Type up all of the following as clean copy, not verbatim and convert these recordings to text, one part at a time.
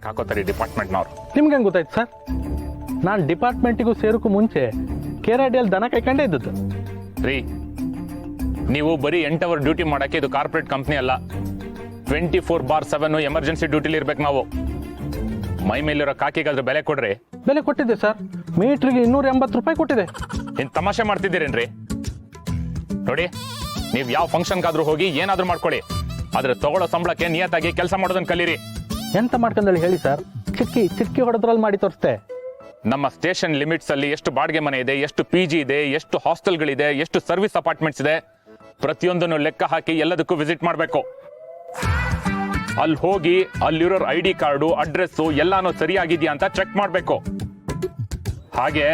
ಹಾಕೋತಾರೆ ಡಿಪಾರ್ಟ್ಮೆಂಟ್ನವ್ರು. ನಿಮ್ಗೆ ಹೆಂಗೆ ಗೊತ್ತಾಯ್ತು ಸರ್? ನಾನು ಡಿಪಾರ್ಟ್ಮೆಂಟಿಗೂ ಸೇರೋಕ್ಕೂ ಮುಂಚೆ KRDL ದನ ಕಾಯ್ಕೊಂಡೇ ಇದ್ದದ್ದು. ರೀ, ನೀವು ಬರೀ 8 ಅವರ್ ಡ್ಯೂಟಿ ಮಾಡೋಕ್ಕೆ ಇದು ಕಾರ್ಪೊರೇಟ್ ಕಂಪ್ನಿ ಅಲ್ಲ. 24/7 ಎಮರ್ಜೆನ್ಸಿ ಡ್ಯೂಟಿಲಿ ಇರ್ಬೇಕು ನಾವು. ಮೈ ಮೇಲಿರೋ ಕಾಕಿಗಾದ್ರೆ ಬೆಲೆ ಕೊಡ್ರಿ. ಬೆಲೆ ಕೊಟ್ಟಿದ್ದೆ ಸರ್, ಮೀಟ್ರಿಗೆ 280 ರೂಪಾಯಿ ಕೊಟ್ಟಿದೆ. ಏನ್ ತಮಾಷೆ ಮಾಡ್ತಿದ್ದೀರೇನ್ರಿ? ನೋಡಿ, ನೀವು ಯಾವ ಫಂಕ್ಷನ್ಗಾದ್ರೂ ಹೋಗಿ ಏನಾದ್ರೂ ಮಾಡ್ಕೊಳ್ಳಿ, ಆದ್ರೆ ತಗೊಳ್ಳೋ ಸಂಬಳಕ್ಕೆ ನಿಯತ್ತಾಗಿ ಕೆಲಸ ಮಾಡೋದನ್ನ ಕಲೀರಿ. ಎಂತ ಮಾಡ್ಕೊಂಡಲ್ಲಿ ಹೇಳಿ ಸರ್? ಚಿಟ್ಕಿ ಹೊಡೆದ್ರಲ್ಲಿ ಮಾಡಿ ತೋರಿಸ್ತೆ. ನಮ್ಮ ಸ್ಟೇಷನ್ ಲಿಮಿಟ್ಸ್ ಅಲ್ಲಿ ಎಷ್ಟು ಬಾಡಿಗೆ ಮನೆ ಇದೆ, ಎಷ್ಟು PG ಇದೆ, ಎಷ್ಟು ಹಾಸ್ಟೆಲ್ಗಳಿದೆ, ಎಷ್ಟು ಸರ್ವಿಸ್ ಅಪಾರ್ಟ್ಮೆಂಟ್ಸ್ ಇದೆ, ಪ್ರತಿಯೊಂದನ್ನು ಲೆಕ್ಕ ಹಾಕಿ ಎಲ್ಲದಕ್ಕೂ ವಿಸಿಟ್ ಮಾಡಬೇಕು. ಅಲ್ಲಿ ಹೋಗಿ ಅಲ್ಲಿರೋ ID ಕಾರ್ಡು, ಅಡ್ರೆಸ್ಸು ಎಲ್ಲಾನು ಸರಿಯಾಗಿದೆಯಾ ಅಂತ ಚೆಕ್ ಮಾಡಬೇಕು. ಹಾಗೆ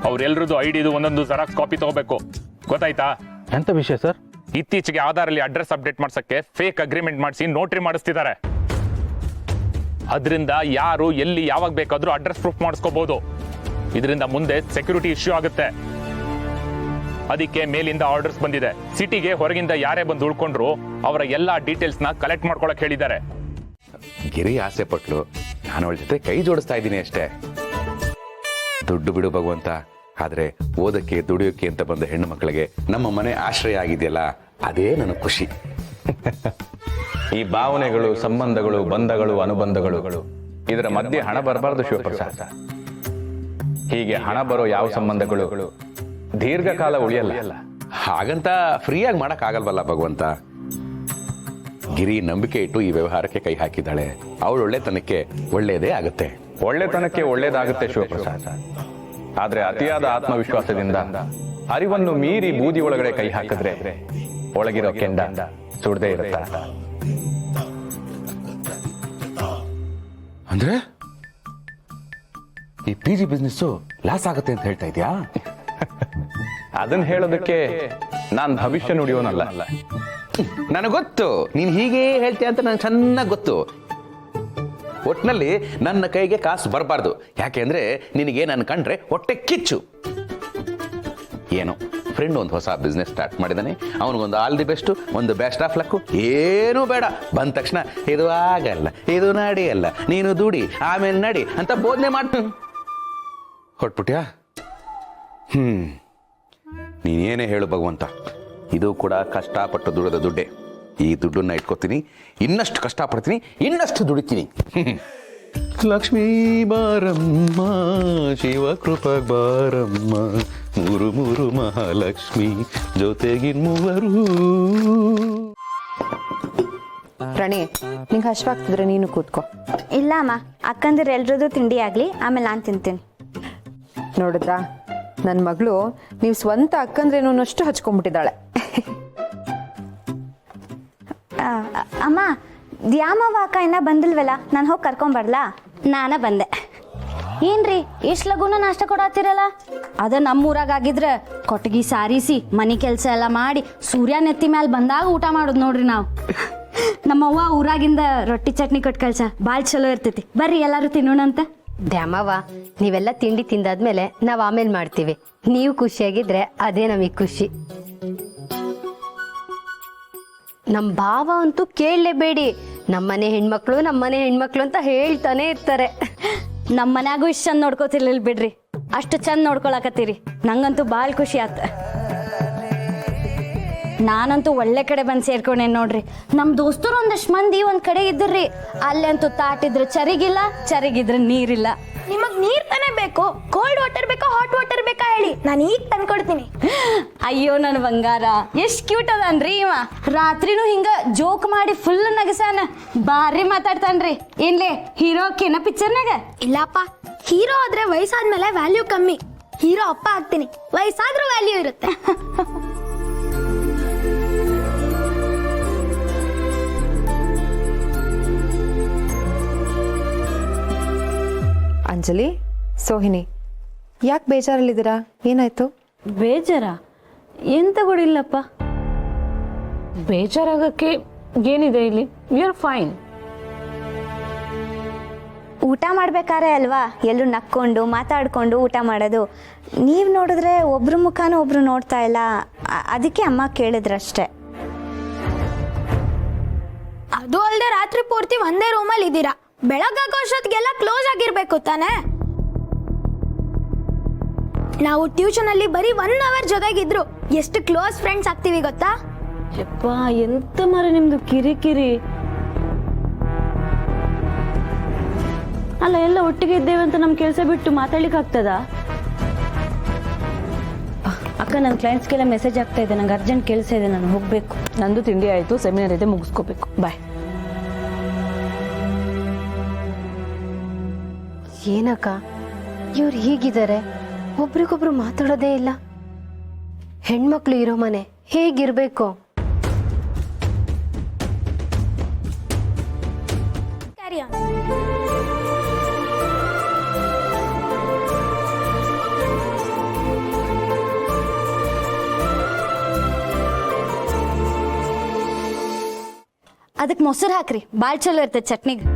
ಅವ್ರೆಲ್ರದ್ದು IDದು ಒಂದೊಂದು ಜೆರಾಕ್ಸ್ ಕಾಪಿ ತಗೋಬೇಕು. ಗೊತ್ತಾಯ್ತಾ? ಎಂತ ವಿಷಯ ಸರ್? ಇತ್ತೀಚೆಗೆ ಆಧಾರಲ್ಲಿ ಅಡ್ರೆಸ್ ಅಪ್ಡೇಟ್ ಮಾಡ್ಸಕ್ಕೆ ಫೇಕ್ ಅಗ್ರಿಮೆಂಟ್ ಮಾಡಿಸಿ ನೋಟ್ರಿ ಮಾಡಿಸ್ತಿದ್ದಾರೆ. ಅದರಿಂದ ಯಾರು ಎಲ್ಲಿ ಯಾವಾಗ ಬೇಕಾದ್ರೂ ಅಡ್ರೆಸ್ ಪ್ರೂಫ್ ಮಾಡಿಸ್ಕೋಬಹುದು. ಇದರಿಂದ ಮುಂದೆ ಸೆಕ್ಯೂರಿಟಿ ಇಶ್ಯೂ ಆಗುತ್ತೆ. ಅದಕ್ಕೆ ಮೇಲಿಂದ ಆರ್ಡರ್ಸ್ ಬಂದಿದೆ. ಸಿಟಿಗೆ ಹೊರಗಿಂದ ಯಾರೇ ಬಂದು ಉಳ್ಕೊಂಡ್ರು ಅವರ ಎಲ್ಲಾ ಡೀಟೇಲ್ಸ್ ನ ಕಲೆಕ್ಟ್ ಮಾಡ್ಕೊಳಕ್ ಹೇಳಿದ್ದಾರೆ. ಗಿರಿ ಆಸೆ ಪಟ್ಲು, ನಾನು ಅವಳ ಜೊತೆ ಕೈ ಜೋಡಿಸ್ತಾ ಇದ್ದೀನಿ ಅಷ್ಟೇ. ದುಡ್ಡು ಬಿಡು ಭಗವಂತ, ಆದ್ರೆ ಓದಕ್ಕೆ ದುಡಿಯೋಕೆ ಅಂತ ಬಂದ ಹೆಣ್ಣು ಮಕ್ಕಳಿಗೆ ನಮ್ಮ ಮನೆ ಆಶ್ರಯ ಆಗಿದೆಯಲ್ಲ, ಅದೇ ನನಗೆ ಖುಷಿ. ಈ ಭಾವನೆಗಳು, ಸಂಬಂಧಗಳು, ಬಂಧಗಳು, ಅನುಬಂಧಗಳು, ಇದರ ಮಧ್ಯೆ ಹಣ ಬರಬಾರದು ಶಿವಪ್ರಸಾದ್. ಹೀಗೆ ಹಣ ಬರೋ ಯಾವ ಸಂಬಂಧಗಳು ದೀರ್ಘಕಾಲ ಉಳಿಯಲ್ಲ. ಹಾಗಂತ ಫ್ರೀಯಾಗಿ ಮಾಡಕ್ ಆಗಲ್ವಲ್ಲ ಭಗವಂತ. ಗಿರಿ ನಂಬಿಕೆ ಇಟ್ಟು ಈ ವ್ಯವಹಾರಕ್ಕೆ ಕೈ ಹಾಕಿದ್ದಾಳೆ. ಅವಳು ಒಳ್ಳೆತನಕ್ಕೆ ಒಳ್ಳೇದೇ ಆಗುತ್ತೆ. ಒಳ್ಳೆತನಕ್ಕೆ ಒಳ್ಳೇದಾಗುತ್ತೆ ಶಿವಪ್ರಸಾದ್. ಆದ್ರೆ ಅತಿಯಾದ ಆತ್ಮವಿಶ್ವಾಸದಿಂದ ಅರಿವನ್ನು ಮೀರಿ ಬೂದಿ ಒಳಗಡೆ ಕೈ ಹಾಕಿದ್ರೆ ಒಳಗಿರೋ ಕೆಂಡ ಸುಡದೆ ಇರುತ್ತ. ಅಂದ್ರೆ ಈ PG ಬಿಸ್ನೆಸ್ ಲಾಸ್ ಆಗುತ್ತೆ ಅಂತ ಹೇಳ್ತಾ ಇದ್ಯಾ? ಅದನ್ನ ಹೇಳೋದಕ್ಕೆ ನಾನ್ ಭವಿಷ್ಯ ನುಡಿಯೋನಲ್ಲ. ನನಗೆ ಗೊತ್ತು ನೀನ್ ಹೀಗೆ ಹೇಳ್ತೀಯ ಅಂತ ನನಗೆ ಚೆನ್ನಾಗಿ ಗೊತ್ತು. ಒಟ್ನಲ್ಲಿ ನನ್ನ ಕೈಗೆ ಕಾಸು ಬರಬಾರ್ದು. ಯಾಕೆಂದ್ರೆ ನಿನಗೆ ನನ್ನ ಕಂಡ್ರೆ ಹೊಟ್ಟೆ ಕಿಚ್ಚು. ಏನು ಫ್ರೆಂಡ್ ಒಂದು ಹೊಸ ಬಿಸ್ನೆಸ್ ಸ್ಟಾರ್ಟ್ ಮಾಡಿದಾನೆ, ಅವನಿಗೊಂದು ಆಲ್ ದಿ ಬೆಸ್ಟ್, ಒಂದು ಬೆಸ್ಟ್ ಆಫ್ ಲಕ್, ಏನೂ ಬೇಡ. ಬಂದ ತಕ್ಷಣ ಇದು ಆಗಲ್ಲ, ಇದು ನಡೆಯಲ್ಲ, ನೀನು ದುಡಿ ಆಮೇಲೆ ನಡಿ ಅಂತ ಬೋಧನೆ ಮಾಡ್ತೀನಿ. ಹೊಟ್ಬಿಟ್ಯಾ? ನೀನೇನೇ ಹೇಳು ಭಗವಂತ, ಇದು ಕೂಡ ಕಷ್ಟಪಟ್ಟು ದುಡಿದ ದುಡ್ಡೆ. ಈ ದುಡ್ಡನ್ನ ಇಟ್ಕೋತೀನಿ, ಇನ್ನಷ್ಟು ಕಷ್ಟಪಡ್ತೀನಿ, ಇನ್ನಷ್ಟು ದುಡಿತೀನಿ. ಲಕ್ಷ್ಮೀ ಬಾರಮ್ಮ, ಶಿವ ಕೃಪ ಬಾರಮ್ಮ, ಮೂರು ಮೂರು ಮಹಾಲಕ್ಷ್ಮಿ ಜೊತೆಗಿನ್ಮೂವರು. ರಾಣಿ, ನಿಂಗೆ ಹಶ್ವಾಗ್ತಿದ್ರೆ ನೀನು ಕೂತ್ಕೋ. ಇಲ್ಲ ಅಮ್ಮ, ಅಕ್ಕಂದಿರು ಎಲ್ರದ್ದು ತಿಂಡಿ ಆಗಲಿ, ಆಮೇಲೆ ನಾನು ತಿಂತೀನಿ. ನೋಡಿದ್ರಾ, ನನ್ನ ಮಗಳು ನೀವು ಸ್ವಂತ ಅಕ್ಕಂದ್ರೇನೋ ಅಷ್ಟು ಹಚ್ಕೊಂಡ್ಬಿಟ್ಟಿದ್ದಾಳೆ. ಅಮ್ಮ, ದ್ಯಾಮವ್ವ ಅಕ್ಕ ಇನ್ನ ಬಂದಿಲ್ವಲ್ಲ, ನಾನು ಹೋಗಿ ಕರ್ಕೊಂಬರ್ಲಾ? ನಾನ ಬಂದೆ. ಏನ್ರಿ ಎಷ್ಟು ಲಗುನ ನಾಷ್ಟ ಕೊಡತ್ತೀರಲ್ಲ? ಅದ ನಮ್ಮೂರಾಗ ಆಗಿದ್ರೆ ಕೊಟ್ಟಿಗೆ ಸಾರಿಸಿ ಮನೆ ಕೆಲಸ ಎಲ್ಲ ಮಾಡಿ ಸೂರ್ಯ ನೆತ್ತಿ ಮ್ಯಾಲ ಬಂದಾಗ ಊಟ ಮಾಡೋದು ನೋಡ್ರಿ ನಾವು. ನಮ್ಮವ್ವ ಊರಾಗಿಂದ ರೊಟ್ಟಿ ಚಟ್ನಿ ಕೊಟ್ಟು ಕಳ್ಸ ಭಾಳ ಚಲೋ ಇರ್ತೈತಿ. ಬರ್ರಿ ಎಲ್ಲರೂ ತಿನ್ನೋಣಂತ. ದ್ಯಾಮವ್ವ, ನೀವೆಲ್ಲ ತಿಂಡಿ ತಿಂದಾದ್ಮೇಲೆ ನಾವು ಆಮೇಲೆ ಮಾಡ್ತೀವಿ. ನೀವು ಖುಷಿಯಾಗಿದ್ರೆ ಅದೇ ನಮಗೆ ಖುಷಿ. ನಮ್ಮ ಭಾವ ಅಂತೂ ಕೇಳಲೇಬೇಡಿ, ನಮ್ಮನೆ ಹೆಣ್ಮಕ್ಳು ಅಂತ ಹೇಳ್ತಾನೆ ಇರ್ತಾರೆ. ನಮ್ಮ ಮನ್ಯಾಗೂ ಇಷ್ಟು ಚಂದ ನೋಡ್ಕೋತಿರ್ಲಿಲ್ಲ ಬಿಡ್ರಿ, ಅಷ್ಟು ಚಂದ ನೋಡ್ಕೊಳಕತ್ತೀರಿ. ನಂಗಂತೂ ಭಾಳ ಖುಷಿ ಆತ. ನಾನಂತೂ ಒಳ್ಳೆ ಕಡೆ ಬಂದು ಸೇರ್ಕೊಂಡೇನು ನೋಡ್ರಿ. ನಮ್ಮ ದೋಸ್ತರು ಒಂದಷ್ಟು ಮಂದಿ ಒಂದು ಕಡೆ ಇದ್ರಿ, ಅಲ್ಲಂತೂ ತಾಟಿದ್ರೆ ಚರಿಗಿಲ್ಲ, ಚರಿಗಿದ್ರೆ ನೀರಿಲ್ಲ. ನಿಮಗ್ ನೀರ್ ತಾನೇ ಬೇಕು? ಕೋಲ್ಡ್ ವಾಟರ್ ಬೇಕಾ, ಹಾಟ್ ವಾಟರ್ ಬೇಕಾ ಹೇಳಿ, ನಾನು ಈಗ ತಂದ್ಕೊಡ್ತೀನಿ. ಅಯ್ಯೋ ನನ್ನ ಬಂಗಾರ, ಎಷ್ಟು ಕ್ಯೂಟ್ ಅದನ್ರಿ ಇವ. ರಾತ್ರಿನೂ ಹಿಂಗ ಜೋಕ್ ಮಾಡಿ ಫುಲ್ ನಗಸಾನ, ಬಾರಿ ಮಾತಾಡ್ತಾನ್ರಿ. ಏನ್ಲೇ ಹೀರೋ ಕೇನ ಪಿಕ್ಚರ್ನಾಗ? ಇಲ್ಲಪ್ಪ, ಹೀರೋ ಆದ್ರೆ ವಯಸ್ಸಾದ್ಮೇಲೆ ವ್ಯಾಲ್ಯೂ ಕಮ್ಮಿ. ಹೀರೋ ಅಪ್ಪ ಆಗ್ತೀನಿ, ವಯಸ್ಸಾದ್ರೂ ವ್ಯಾಲ್ಯೂ ಇರುತ್ತೆ. ಅಂಜಲಿ, ಸೋಹಿನಿ, ಯಾಕೆ ಬೇಜಾರಲ್ಲಿದ್ದೀರಾ? ಏನಾಯ್ತು? ಬೇಜಾರ ಏನ್ ತಗೊಳಿಲ್ಲಪ್ಪ. ಬೇಜಾರಾಗಕ್ಕೆ ಏನಿದೆ ಇಲ್ಲಿ? We are fine. ಊಟ ಮಾಡ್ಬೇಕಾರೆ ಅಲ್ವಾ ಎಲ್ಲರೂ ನಕ್ಕೊಂಡು ಮಾತಾಡ್ಕೊಂಡು ಊಟ ಮಾಡೋದು. ನೀವು ನೋಡಿದ್ರೆ ಒಬ್ರು ಮುಖಾನು ಒಬ್ರು ನೋಡ್ತಾ ಇಲ್ಲ, ಅದಕ್ಕೆ ಅಮ್ಮ ಕೇಳಿದ್ರಷ್ಟೇ. ಅದು ಅಲ್ಲದೆ ರಾತ್ರಿ ಪೂರ್ತಿ ಒಂದೇ ರೂಮಲ್ಲಿ ಇದ್ದೀರಾ, ಬೆಳಗಾಗೋಷ್ಟೊತ್ತಿಗೆಲ್ಲ ಕ್ಲೋಸ್ ಆಗಿರ್ಬೇಕು ತಾನೇ? ನಾವು ಟ್ಯೂಷನ್ ಅಲ್ಲಿ ಬರೀ 1 ಅವರ್ ಜೊತೆಗಿದ್ರು ಎಷ್ಟು ಕ್ಲೋಸ್ ಫ್ರೆಂಡ್ಸ್ ಆಗ್ತೀವಿ ಗೊತ್ತಾ? ಯಪ್ಪ ಎಂತ ಮರ ನಿಮ್ದು ಕಿರಿಕಿರಿ. ಅಲ್ಲ ಎಲ್ಲ ಒಟ್ಟಿಗೆ ಇದ್ದೇವೆ ಅಂತ ನಮ್ಮ ಕೆಲಸ ಬಿಟ್ಟು ಮಾತಾಡ್ಲಿಕ್ಕೆ ಆಗ್ತದಾ? ಅಕ್ಕ ನನ್ನ ಕ್ಲೈಂಟ್ಸ್ಗೆಲ್ಲ ಮೆಸೇಜ್ ಆಗ್ತಾ ಇದೆ, ನಂಗೆ ಅರ್ಜೆಂಟ್ ಕೆಲಸ ಇದೆ, ನಾನು ಹೋಗ್ಬೇಕು. ನಂದು ತಿಂಡಿ ಆಯ್ತು, ಸೆಮಿನಾರ್ ಇದೆ, ಮುಗಿಸ್ಕೋಬೇಕು. ಬಾಯ್. ಏನಕ್ಕ ಇವ್ರು ಹೀಗಿದ್ದಾರೆ, ಒಬ್ರಿಗೊಬ್ರು ಮಾತಾಡೋದೇ ಇಲ್ಲ. ಹೆಣ್ಮಕ್ಳು ಇರೋ ಮನೆ ಹೇಗಿರ್ಬೇಕು? Carry on. ಅದಕ್ಕೆ ಮೊಸರು ಹಾಕ್ರಿ, ಭಾಳ ಚಲೋ ಇರ್ತದೆ ಚಟ್ನಿಗೆ.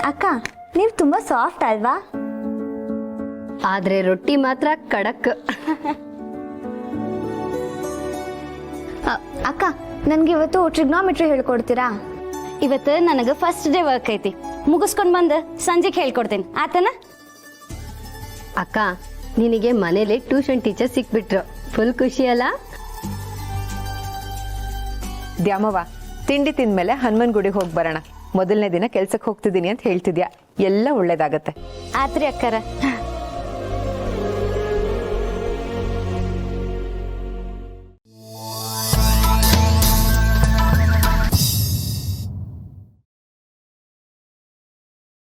ಅಕ್ಕ ನೀವು ತುಂಬಾ ಸಾಫ್ಟ್ ಅಲ್ವಾ? ಆದ್ರೆ ರೊಟ್ಟಿ ಮಾತ್ರ ಕಡಕ್. ಅಕ್ಕ ನನ್ಗೆ ಇವತ್ತು ಟ್ರಿಗ್ನೋಮೆಟ್ರಿ ಹೇಳ್ಕೊಡ್ತೀರಾ? ಇವತ್ತು ನನಗೆ ಫಸ್ಟ್ ಡೇ ವರ್ಕ್ ಐತಿ, ಮುಗಿಸ್ಕೊಂಡು ಬಂದು ಸಂಜೆಗೆ ಹೇಳ್ಕೊಡ್ತೀನಿ, ಆತನ? ಅಕ್ಕ ನಿನಗೆ ಮನೇಲಿ ಟ್ಯೂಷನ್ ಟೀಚರ್ ಸಿಕ್ಬಿಟ್ರು, ಫುಲ್ ಖುಷಿ ಅಲ್ಲ? ದ್ಯಾಮವ್ವ, ತಿಂಡಿ ತಿಂದ್ಮೇಲೆ ಹನುಮನ್ ಗುಡಿಗೆ ಹೋಗಿ ಬರೋಣ. ಮೊದಲನೇ ದಿನ ಕೆಲ್ಸಕ್ಕೆ ಹೋಗ್ತಿದ್ದೀನಿ ಅಂತ ಹೇಳ್ತಿದ್ಯಾ, ಎಲ್ಲ ಒಳ್ಳೇದಾಗತ್ತೆ. ಆತ್ರಿ ಅಕ್ಕರ.